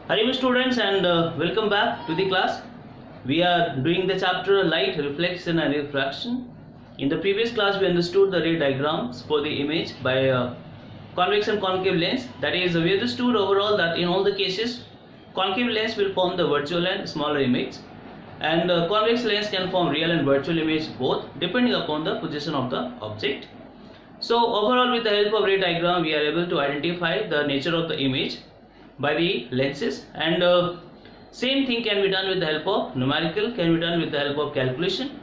Hello students and welcome back to the class. We are doing the chapter light, reflection and refraction. In the previous class we understood the ray diagrams for the image by convex and concave lens. That is, we understood overall that in all the cases concave lens will form the virtual and smaller image, and convex lens can form real and virtual image both depending upon the position of the object. So overall, with the help of ray diagram we are able to identify the nature of the image by the lenses, and same thing can be done with the help of numerical, can be done with the help of calculation,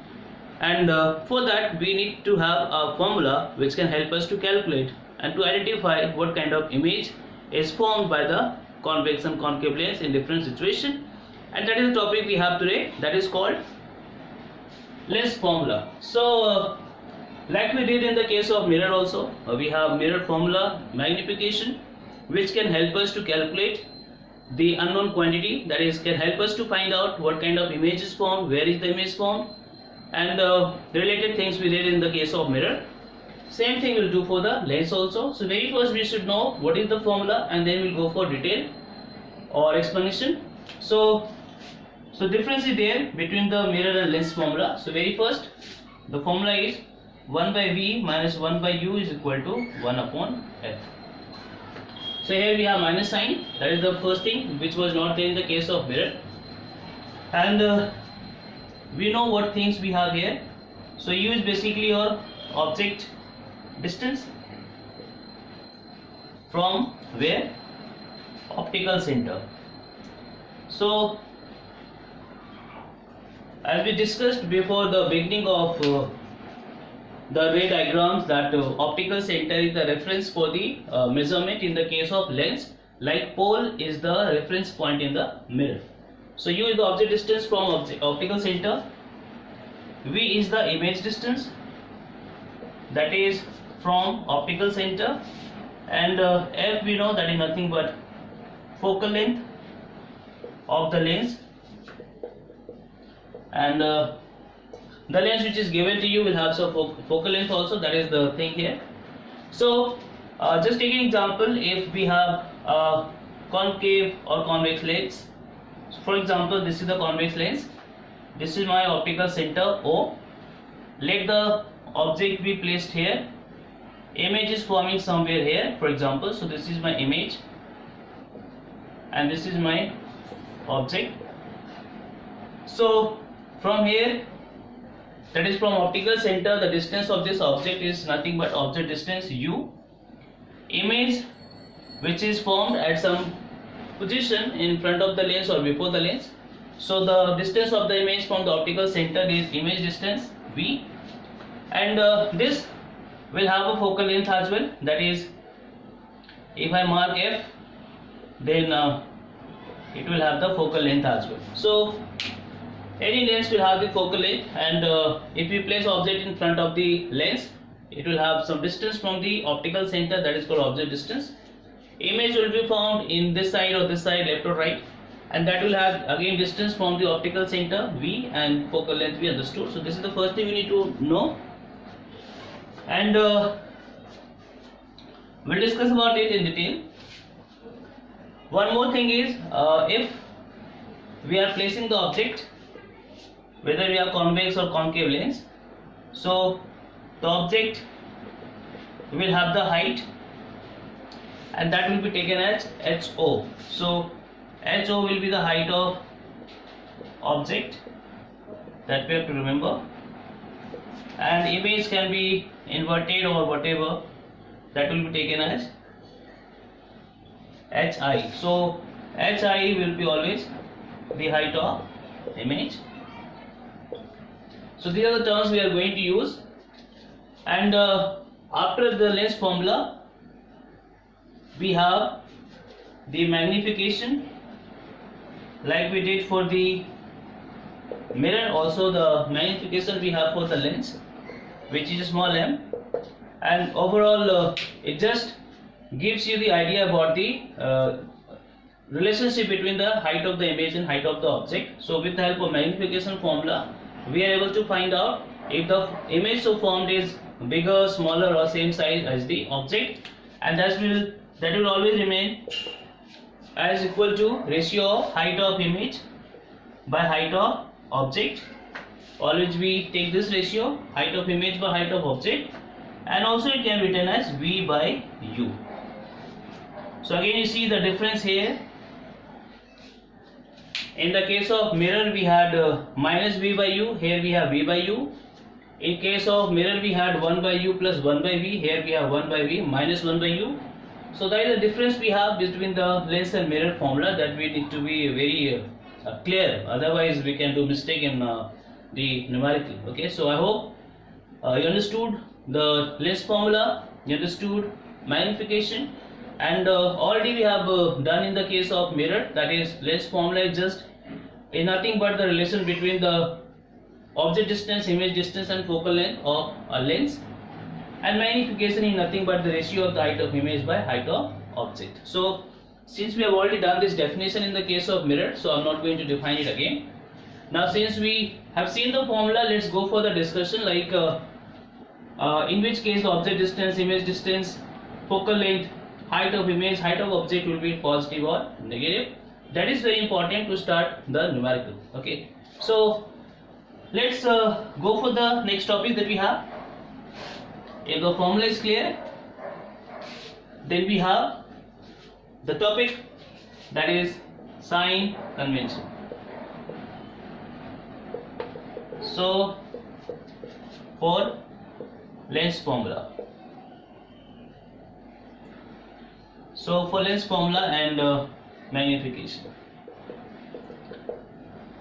and for that we need to have a formula which can help us to calculate and to identify what kind of image is formed by the convex and concave lens in different situations. And that is the topic we have today, that is called lens formula. So like we did in the case of mirror also, we have mirror formula magnification, which can help us to calculate the unknown quantity, that is, can help us to find out what kind of image is formed, where is the image formed, and related things we did in the case of mirror. Same thing we'll do for the lens also. So very first we should know what is the formula, and then we'll go for detail or explanation. So difference is there between the mirror and lens formula. So very first the formula is 1 by V minus 1 by U is equal to 1 upon F. So here we have minus sign, that is the first thing which was not there in the case of mirror, and we know what things we have here. So U is basically your object distance from where? Optical center. So as we discussed before the beginning of the ray diagrams, that optical center is the reference for the measurement in the case of lens, like pole is the reference point in the mirror. So U is the object distance from optical center, V is the image distance, that is from optical center, and F we know that is nothing but focal length of the lens, and the lens which is given to you will have some focal length also, that is the thing here. So just take an example, if we have a concave or convex lens. So for example, this is the convex lens, this is my optical center O, let the object be placed here, image is forming somewhere here for example. So this is my image and this is my object. So from here, that is from optical center, the distance of this object is nothing but object distance U, image which is formed at some position in front of the lens or before the lens. So the distance of the image from the optical center is image distance V, and this will have a focal length as well, that is, if I mark F, then it will have the focal length as well. So any lens will have the focal length, and if we place object in front of the lens, it will have some distance from the optical center, that is called object distance. Image will be formed in this side or this side, left or right, and that will have again distance from the optical center V, and focal length we understood. So this is the first thing we need to know, and we'll discuss about it in detail. One more thing is, if we are placing the object, whether we have convex or concave lens, so the object will have the height, and that will be taken as HO. So HO will be the height of object, that we have to remember, and image can be inverted or whatever, that will be taken as HI. So HI will be always the height of image. So these are the terms we are going to use, and after the lens formula we have the magnification, like we did for the mirror, also the magnification we have for the lens, which is small m, and overall it just gives you the idea about the relationship between the height of the image and height of the object. So with the help of magnification formula we are able to find out if the image so formed is bigger, smaller or same size as the object, and that will always remain as equal to ratio of height of image by height of object. Always we take this ratio, height of image by height of object, and also it can be written as V by U. So again you see the difference here. In the case of mirror we had minus V by U, here we have V by U. In case of mirror we had 1 by U plus 1 by V, here we have 1 by V minus 1 by U. So that is the difference we have between the lens and mirror formula, that we need to be very clear, otherwise we can do mistake in the numerical. Okay, so I hope you understood the lens formula, you understood magnification, and already we have done in the case of mirror, that is lens formula is just nothing but the relation between the object distance, image distance and focal length of a lens, and magnification is nothing but the ratio of the height of image by height of object. So since we have already done this definition in the case of mirror, so I am not going to define it again. Now since we have seen the formula, let's go for the discussion, like in which case the object distance, image distance, focal length, height of image, height of object will be positive or negative. That is very important to start the numerical. Okay, so let's go for the next topic that we have. If the formula is clear, then we have the topic, that is sign convention. So for lens formula, and magnification.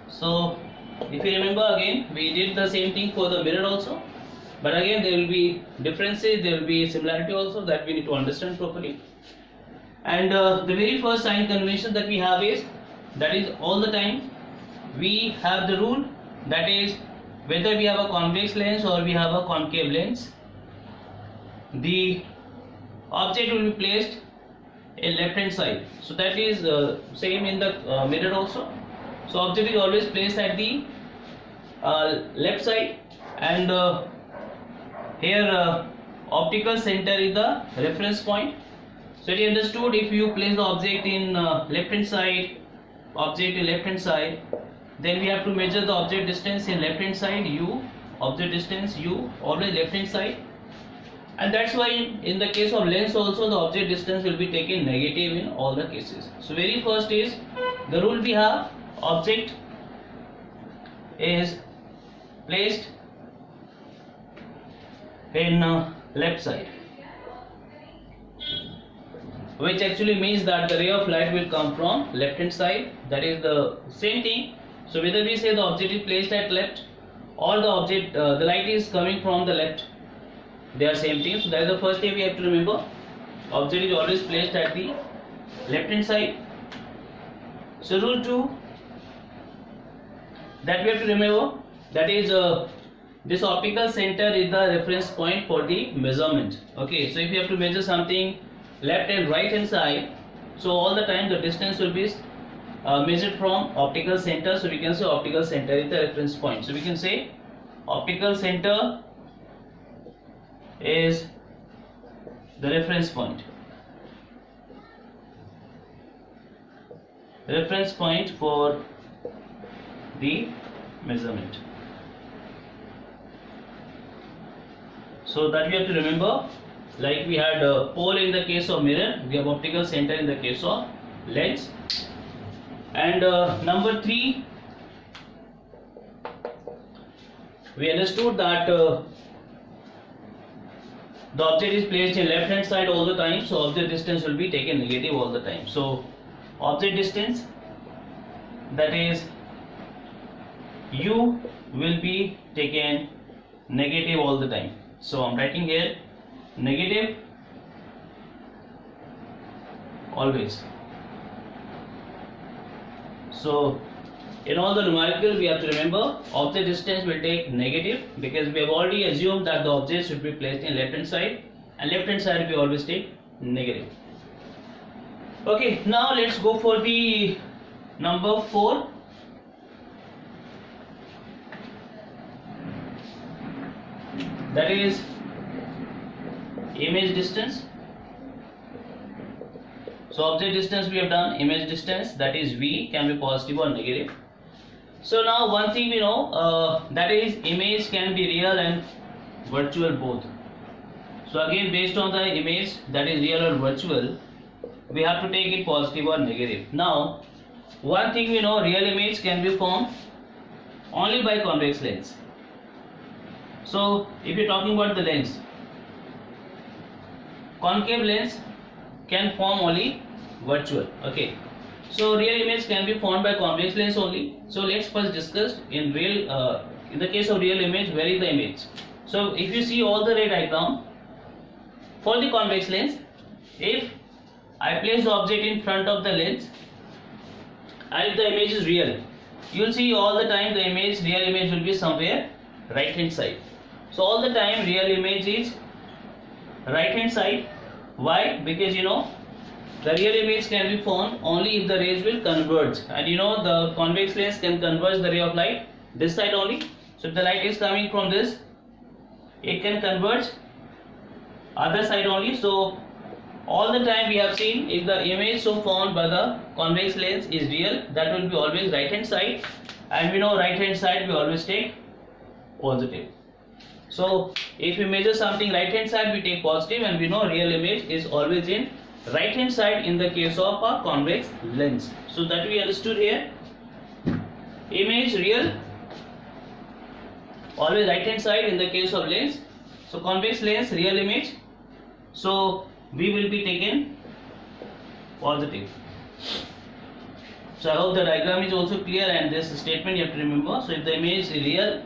So if you remember, again we did the same thing for the mirror also, but again there will be differences, there will be similarity also, that we need to understand properly. And the very first sign convention that we have is, that is all the time we have the rule, that is whether we have a convex lens or we have a concave lens, the object will be placed in left hand side. So that is same in the mirror also. So object is always placed at the left side, and here optical center is the reference point. So it is understood, if you place the object in left hand side, then we have to measure the object distance in left hand side, U, object distance U, always left hand side. And that's why in the case of lens also the object distance will be taken negative in all the cases. So very first is the rule we have, object is placed in left side, which actually means that the ray of light will come from left hand side. That is the same thing. So whether we say the object is placed at left or the object the light is coming from the left, they are same thing. So that is the first thing we have to remember, object is always placed at the left hand side. So rule 2 that we have to remember, that is this optical center is the reference point for the measurement. Okay, so if you have to measure something left and right hand side, so all the time the distance will be measured from optical center. So we can say optical center is the reference point. So we can say optical center is the reference point. Reference point for the measurement. So that we have to remember, like we had pole in the case of mirror, we have optical center in the case of lens. And number 3, we understood that the object is placed in left hand side all the time, so object distance will be taken negative all the time. So object distance, that is U, will be taken negative all the time. So I am writing here negative always. So in all the numerical we have to remember object distance will take negative, because we have already assumed that the object should be placed in left hand side, and left hand side we always take negative. Okay, now let's go for the number 4. That is image distance. So object distance we have done, image distance, that is V, can be positive or negative. So now one thing we know, that is image can be real and virtual both. So again, based on the image that is real or virtual, we have to take it positive or negative. Now one thing we know, real image can be formed only by convex lens. So if you're talking about the lens, concave lens can form only virtual. Okay, so real image can be formed by convex lens only. So let's first discuss in the case of real image, where is the image. So if you see all the ray diagram for the convex lens, if I place the object in front of the lens and if the image is real, you will see all the time the real image will be somewhere right hand side. So all the time real image is right hand side. Why? Because the real image can be formed only if the rays will converge, and the convex lens can converge the ray of light this side only. So if the light is coming from this, it can converge other side only. So all the time we have seen, if the image so formed by the convex lens is real, that will be always right hand side, and we know right hand side we always take positive. So if we measure something right hand side, we take positive, and we know real image is always in right hand side in the case of a convex lens. So that we understood here. Image real, always right hand side in the case of lens. So convex lens, real image, so we will be taken positive. So I hope the diagram is also clear, and this statement you have to remember. So if the image is real,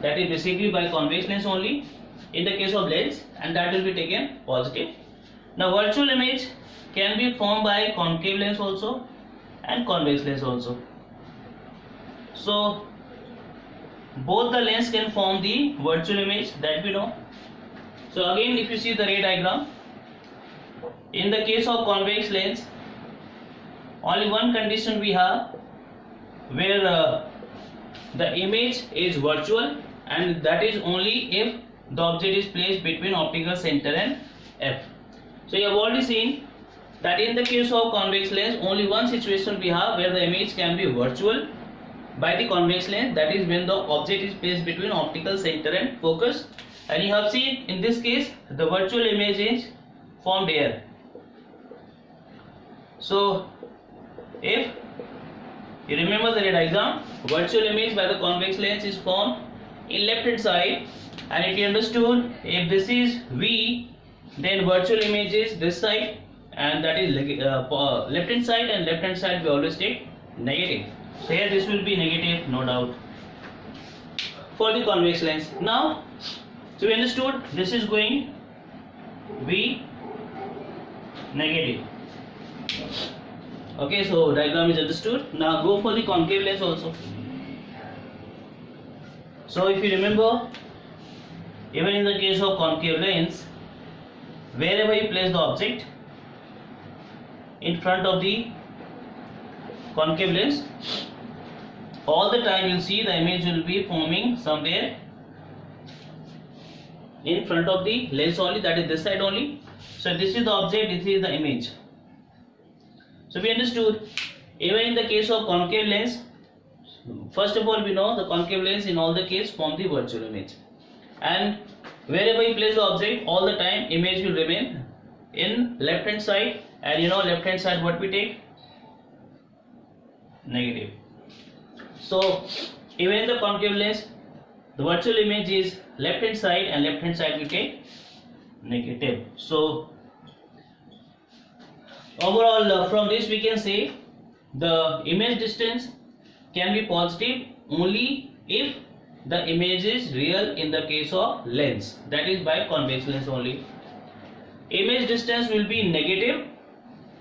that is basically by convex lens only in the case of lens, and that will be taken positive. Now virtual image can be formed by concave lens also and convex lens also. So both the lens can form the virtual image, that we know. So again, if you see the ray diagram, in the case of convex lens, only one condition we have, where the image is virtual, and that is only if the object is placed between optical center and F. So you have already seen that in the case of convex lens, only one situation we have where the image can be virtual by the convex lens, that is when the object is placed between optical center and focus. And you have seen in this case the virtual image is formed here. So if you remember the ray diagram, virtual image by the convex lens is formed in left hand side, and if you understood, if this is V, then virtual image is this side, and that is left hand side, and left hand side we always take negative. So here this will be negative, no doubt, for the convex lens. Now, so we understood this is going V negative. Okay, so diagram is understood. Now go for the concave lens also. So if you remember, even in the case of concave lens, wherever you place the object in front of the concave lens, all the time you'll see the image will be forming somewhere in front of the lens only, that is this side only. So this is the object, this is the image. So we understood, even in the case of concave lens, first of all we know the concave lens in all the case form the virtual image, and wherever you place the object, all the time image will remain in left hand side, and left hand side what we take? Negative. So even in the concave lens, the virtual image is left hand side, and left hand side we take negative. So overall, from this we can say the image distance can be positive only if the image is real in the case of lens, that is by convex lens only. Image distance will be negative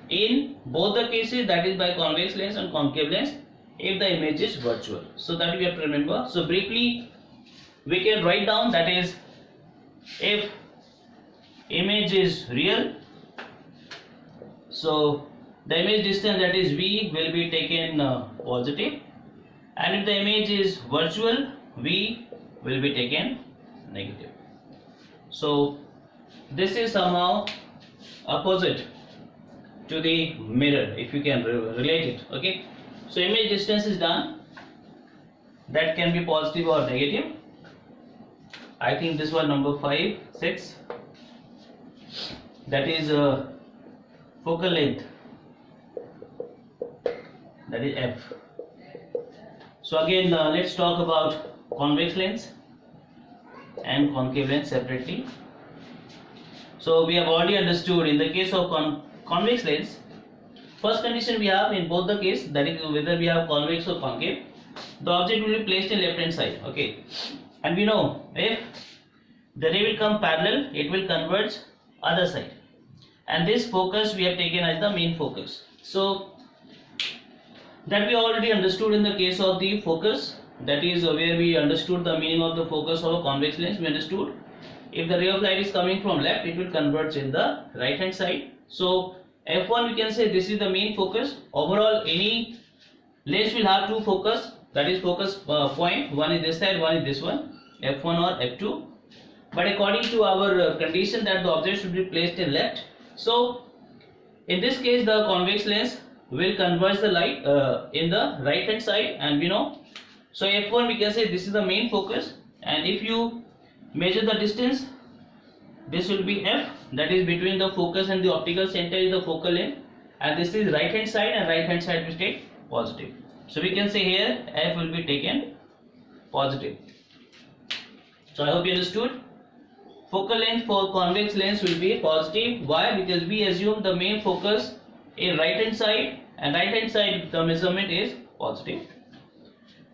in both the cases, that is by convex lens and concave lens, if the image is virtual. So that we have to remember. So briefly we can write down, that is, if image is real, so the image distance, that is V, will be taken positive, and if the image is virtual, V will be taken negative. So this is somehow opposite to the mirror, if you can relate it. Okay, so image distance is done. That can be positive or negative. I think this one number 5, 6. That is focal length. That is f. So again, let's talk about convex lens and concave lens separately. So we have already understood in the case of convex lens, first condition we have in both the case, that is whether we have convex or concave, the object will be placed in left hand side. Okay, and we know if the ray will come parallel, it will converge other side, and this focus we have taken as the main focus. So that we already understood in the case of the focus, that is where we understood the meaning of the focus of a convex lens. We understood if the ray of light is coming from left, it will converge in the right hand side. So f1, we can say this is the main focus. Overall, any lens will have two focus, that is focus point, one is this side, one is this one, f1 or f2. But according to our condition that the object should be placed in left, so in this case the convex lens will converge the light in the right hand side, and we know, so f1 we can say this is the main focus, and if you measure the distance, this will be f, that is between the focus and the optical center is the focal length, and this is right hand side, and right hand side will take positive. So we can say here f will be taken positive. So I hope you understood. Focal length for convex lens will be positive. Why? Because we assume the main focus in right hand side, and right hand side the measurement is positive.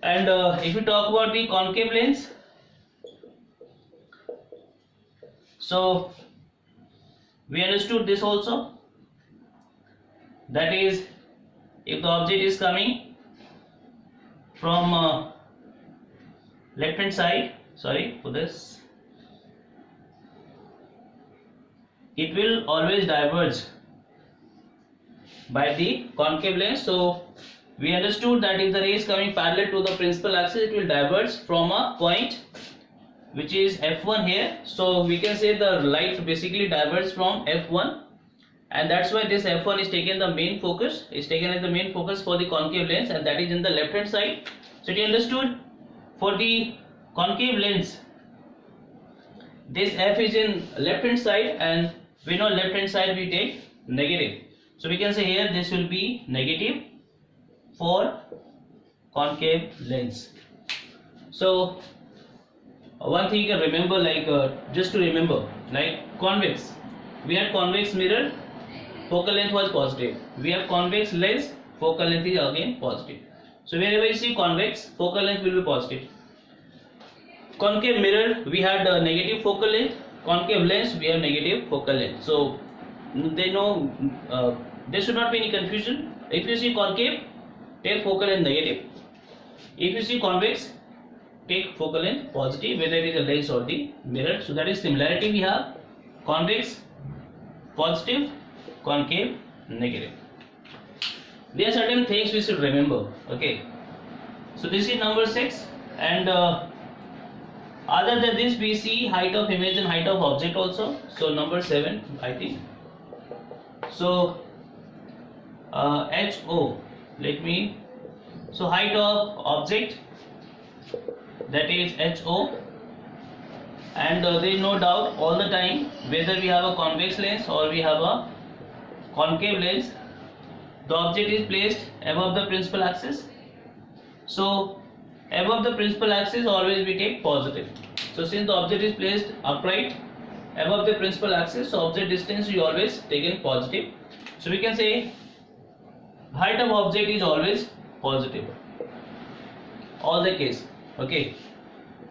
And if you talk about the concave lens, so we understood this also, that is if the object is coming from left hand side, sorry for this, it will always diverge by the concave lens. So we understood that if the ray is coming parallel to the principal axis, it will diverge from a point which is f1 here. So we can say the light basically diverges from f1, and that's why this f1 is taken the main focus, is taken as the main focus for the concave lens, and that is in the left hand side. So you understood, for the concave lens this f is in left hand side, and we know left hand side we take negative. So we can say here this will be negative for concave lens. So one thing you can remember, like just to remember, like convex, we had convex mirror, focal length was positive. We have convex lens, focal length is again positive. So wherever you see convex, focal length will be positive. Concave mirror, we had negative focal length. Concave lens, we have negative focal length. So they know there should not be any confusion. If you see concave, take focal length negative. If you see convex, take focal length positive, whether it is a lens or the mirror. So that is similarity we have: convex positive, concave negative. There are certain things we should remember. Okay, so this is number 6, and other than this we see height of image and height of object also. So number 7 I think. So HO, so height of object, that is HO, and there is no doubt all the time whether we have a convex lens or we have a concave lens, the object is placed above the principal axis. So above the principal axis always we take positive. So since the object is placed upright above the principal axis, so object distance we always taken positive. So we can say height of object is always positive, all the case. Okay,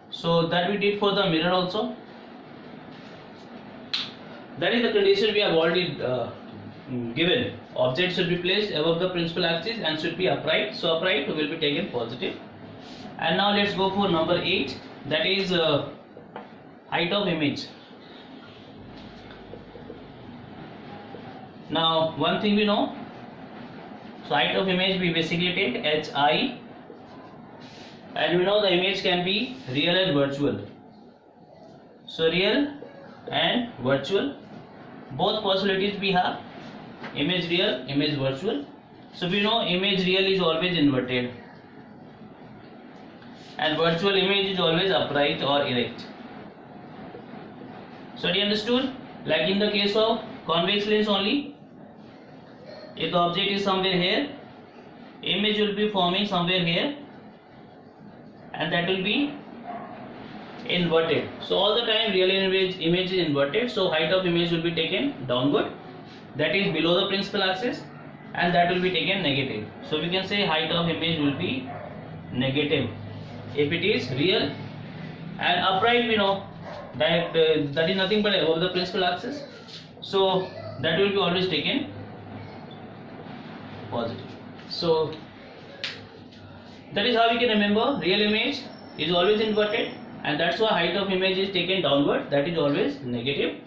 so that we did for the mirror also. That is the condition we have already given. Object should be placed above the principal axis and should be upright. So upright will be taken positive. And now let's go for number 8, that is height of image. Now one thing we know, so height of image we basically take HI, and we know the image can be real and virtual. So real and virtual, both possibilities we have. Image real, image virtual. So we know image real is always inverted and virtual image is always upright or erect. So do you understood? Like in the case of convex lens only, if the object is somewhere here, image will be forming somewhere here and that will be inverted. So all the time real image is inverted, so height of image will be taken downward, that is below the principal axis, and that will be taken negative. So we can say height of image will be negative if it is real, and upright we know that that is nothing but above the principal axis, so that will be always taken positive. So that is how we can remember real image is always inverted, and that's why height of image is taken downward, that is always negative.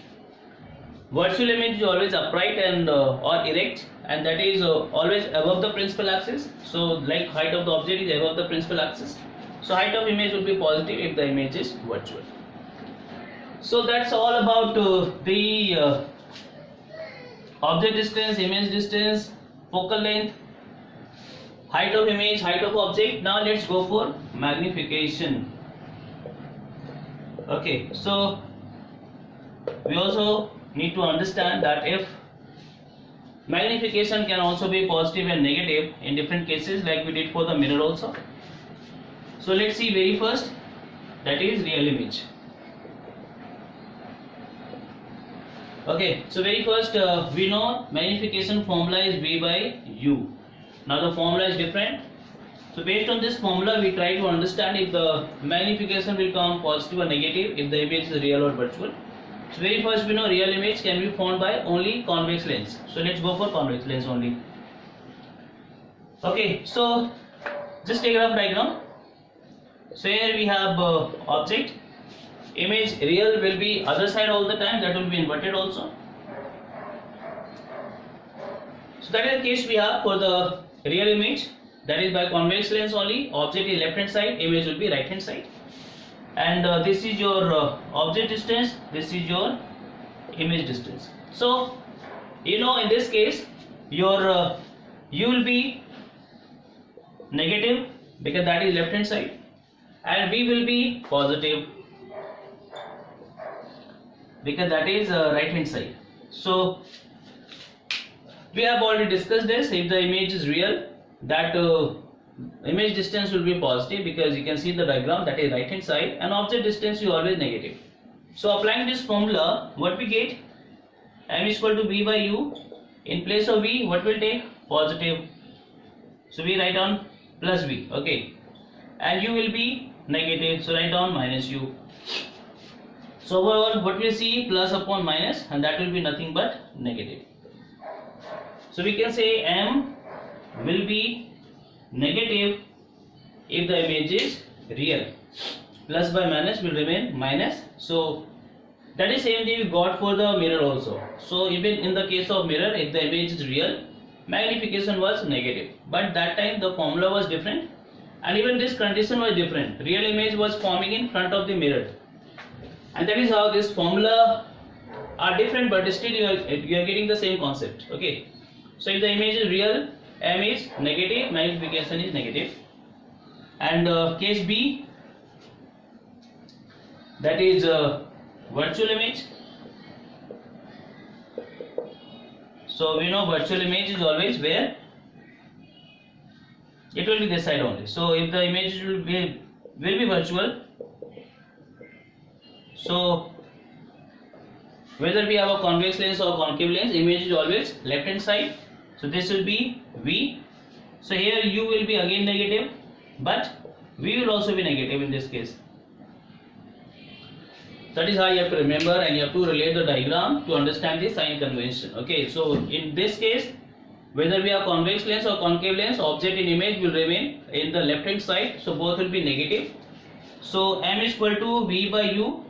Virtual image is always upright and or erect, and that is always above the principal axis. So like height of the object is above the principal axis, so height of image will be positive if the image is virtual. So that's all about the object distance, image distance, focal length, height of image, height of object. Now let's go for magnification. Okay, so we also need to understand that if magnification can also be positive and negative in different cases, like we did for the mirror also. So let's see very first, that is real image. Okay, so very first we know magnification formula is V by U. Now the formula is different. So based on this formula we try to understand if the magnification will come positive or negative if the image is real or virtual. So very first we know real image can be formed by only convex lens. So let's go for convex lens only. Okay, so just take a rough diagram. So here we have object, image real will be other side all the time, that will be inverted also. So that is the case we have for the real image, that is by convex lens only, object is left hand side, image will be right hand side. And this is your object distance, this is your image distance. So you know in this case your U will be negative because that is left hand side, and V will be positive because that is right hand side. So we have already discussed this. If the image is real, that image distance will be positive because you can see the diagram, that is right hand side, and object distance is always negative. So applying this formula, what we get, M is equal to V by U. In place of V, what will take? Positive. So we write down plus V, okay, and U will be negative, so write down minus U. So overall what we see, plus upon minus, and that will be nothing but negative. So we can say M will be negative if the image is real. Plus by minus will remain minus. So that is same thing we got for the mirror also. So even in the case of mirror, if the image is real, magnification was negative, but that time the formula was different, and even this condition was different. Real image was forming in front of the mirror, and that is how this formula are different, but still you are getting the same concept. Okay, so if the image is real, M is negative, magnification is negative. And case B, that is virtual image. So we know virtual image is always where it will be this side only. So if the image will be virtual, so whether we have a convex lens or concave lens, image is always left hand side. So this will be V. So here U will be again negative, but V will also be negative in this case. That is how you have to remember, and you have to relate the diagram to understand the sign convention. Okay, so in this case, whether we have convex lens or concave lens, object in image will remain in the left hand side, so both will be negative. So M is equal to V by U.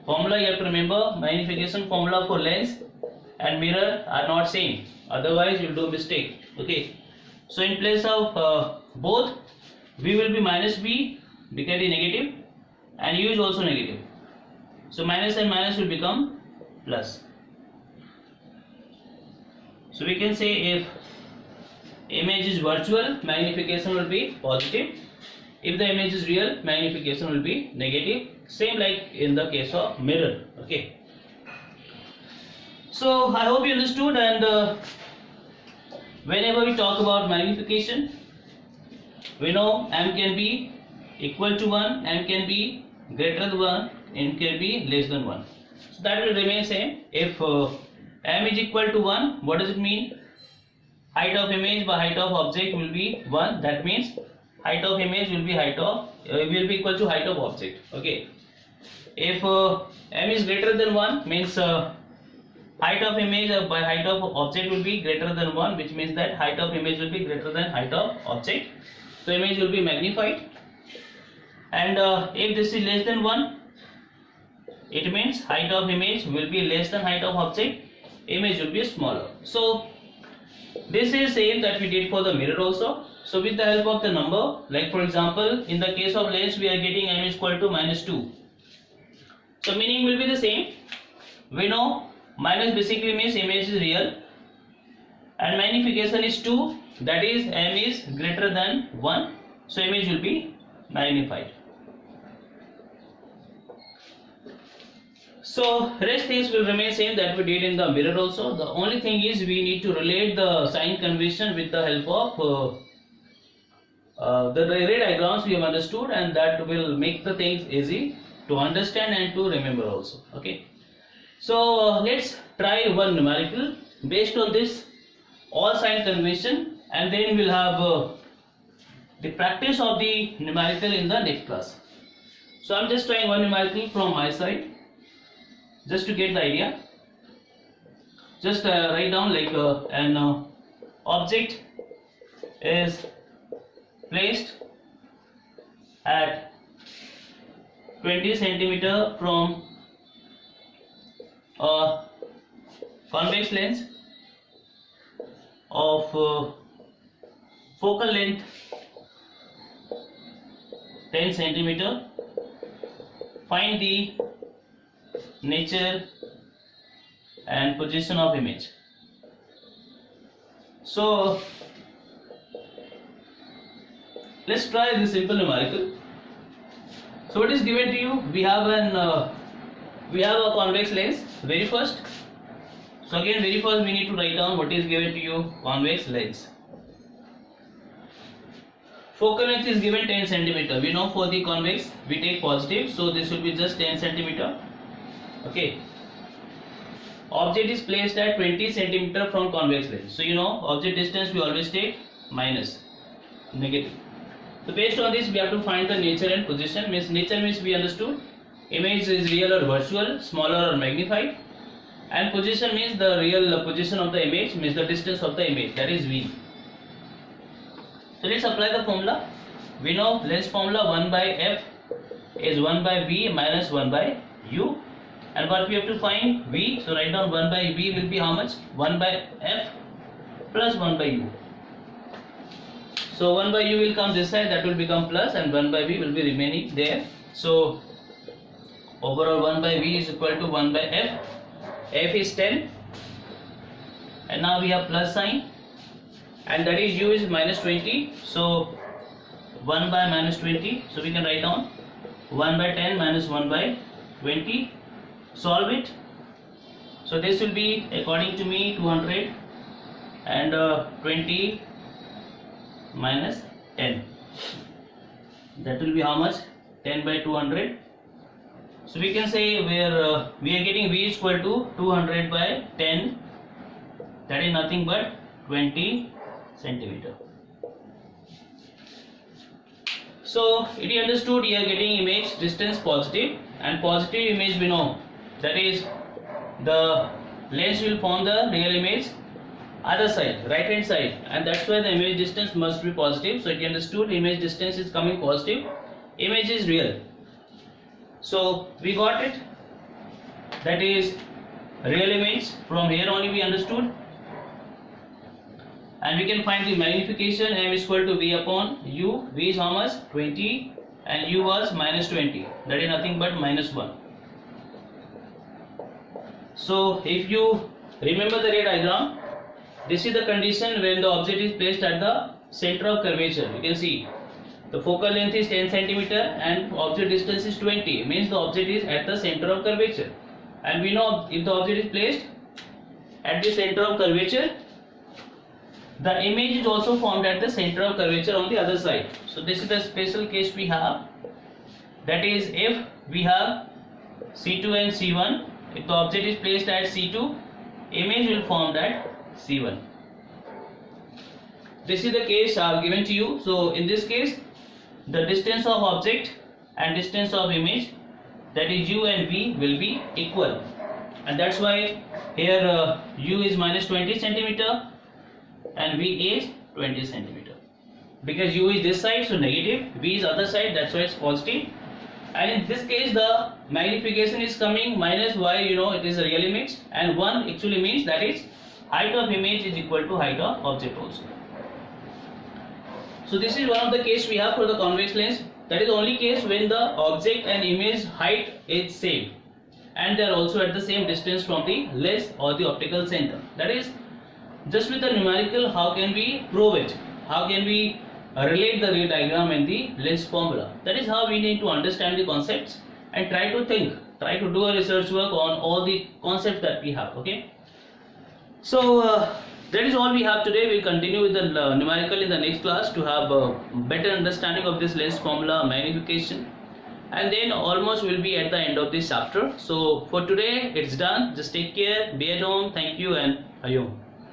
Formula you have to remember, magnification formula for lens and mirror are not same, otherwise you will do mistake. Okay, so in place of both, V will be minus V because it is negative, and U is also negative. So minus and minus will become plus. So we can say if image is virtual, magnification will be positive. If the image is real, magnification will be negative. Same like in the case of mirror. Okay. So I hope you understood, and whenever we talk about magnification, we know m can be equal to 1, m can be greater than 1, m can be less than 1. So that will remain same. If m is equal to 1, what does it mean? Height of image by height of object will be 1. That means height of image will be equal to height of object. Okay. If m is greater than 1, means height of image by height of object will be greater than 1, which means that height of image will be greater than height of object. So image will be magnified. And if this is less than 1, it means height of image will be less than height of object, image will be smaller. So this is same that we did for the mirror also. So with the help of the number, like for example, in the case of lens, we are getting m is equal to -2. So meaning will be the same. We know minus basically means image is real, and magnification is 2, that is m is greater than 1, so image will be magnified. So rest things will remain same that we did in the mirror also. The only thing is we need to relate the sign convention with the help of the ray diagrams we have understood, and that will make the things easy to understand and to remember also. Okay. So let's try one numerical based on this all sign convention, and then we'll have the practice of the numerical in the next class. So I'm just trying one numerical from my side, just to get the idea. Just write down like an object is placed at 20 centimeter from a convex lens of focal length 10 centimeter. Find the nature and position of image. So let's try this simple numerical. So what is given to you? We have a convex lens. Very first. So again, very first we need to write down what is given to you. Convex lens. Focal length is given 10 centimeter. We know for the convex we take positive, so this will be just 10 centimeter. Okay. Object is placed at 20 centimeter from convex lens. So you know object distance we always take minus, negative. So based on this we have to find the nature and position. Means nature means we understood image is real or virtual, smaller or magnified, and position means the real position of the image, means the distance of the image, that is V. So let's apply the formula. We know lens formula 1 by f is 1 by v minus 1 by u, and what we have to find v. So write down 1 by v will be how much? 1 by f plus 1 by u. So 1 by u will come this side, that will become plus, and 1 by v will be remaining there. So overall 1 by v is equal to 1 by f. F is 10, and now we have plus sign, and that is u is minus 20. So 1 by minus 20. So we can write down 1 by 10 minus 1 by 20. Solve it. So this will be according to me 200, and 20 minus 10. That will be how much? 10 by 200. So we can say where we are getting v is equal to 200 by 10. That is nothing but 20 centimeter. So it is understood you are getting image distance positive, and positive image we know that is the lens will form the real image other side, right hand side, and that's why the image distance must be positive. So it is understood image distance is coming positive, image is real. So we got it, that is real image. From here only we understood, and we can find the magnification. M is equal to v upon u. V is how much? 20, and u was minus 20, that is nothing but minus 1. So if you remember the ray diagram, This is the condition when the object is placed at the center of curvature. You can see the focal length is 10 centimeter and object distance is 20. Means the object is at the center of curvature. And we know if the object is placed at the center of curvature, the image is also formed at the center of curvature on the other side. So this is the special case we have. That is, if we have C2 and C1, if the object is placed at C2, image will form at C1. This is the case I have given to you. So in this case, the distance of object and distance of image, that is u and v, will be equal, and that's why here u is minus 20 centimeter and v is 20 centimeter, because u is this side, so negative, v is other side, that's why it's positive. And in this case the magnification is coming minus y, it is a real image, and 1 actually means that is height of image is equal to height of object also. So this is one of the case we have for the convex lens. That is the only case when the object and image height is same and they are also at the same distance from the lens or the optical center. That is, just with the numerical, how can we prove it? How can we relate the ray diagram and the lens formula? That is how we need to understand the concepts and try to think, try to do a research work on all the concepts that we have. Okay. So that is all we have today. We'll continue with the numerical in the next class to have a better understanding of this lens formula, magnification, and then almost we'll be at the end of this chapter. So for today it's done. Just take care, be at home. Thank you and Ayom.